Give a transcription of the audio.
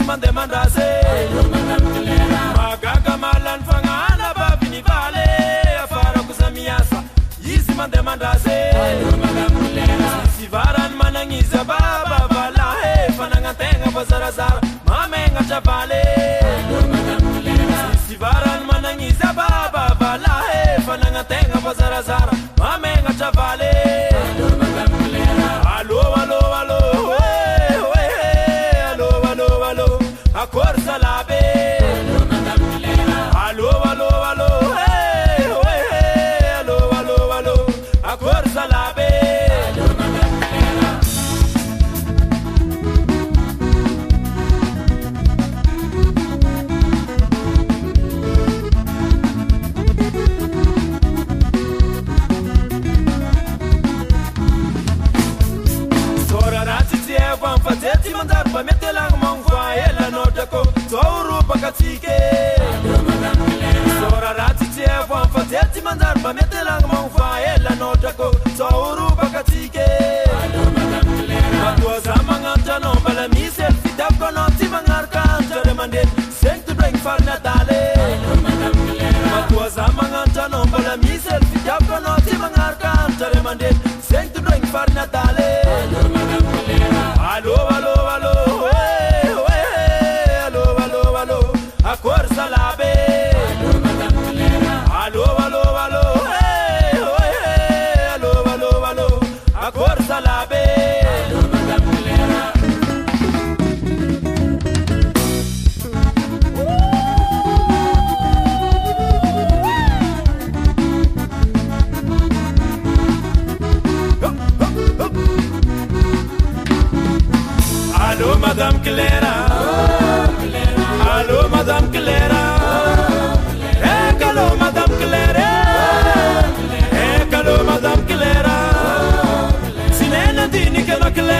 mande mandase magaga malan fangana babini vale afara kusamiasa yisi mande mandase sivaran manangiza baba vala he fananga tenga bazarazara mamenga chavale sivaran manangiza baba vala he fananga tenga bazarazara mamenga chavale alo alo alo Corsa la be allo allo allo allo allo allo a corsa la be Sora rati tie van fateti mandar pa metelang mongwa ela notako Touru pakatike Sora rati tie van fateti mandar pa metelang mongwa ela notako Touru pakatike Matwa zamanga tano bala misel fitap kono ti mangar kanta demande sing to bring far natale Matwa zamanga tano bala misel fitap kono ti mangar kanta demande sing to bring far natale Allo allo allo a corsa la be allo allo allo allo allo allo a corsa la be Allo Madame Clara Allo Madame Clara Ecco Madame Clara Ecco Madame Clara Sinena dini che la Clara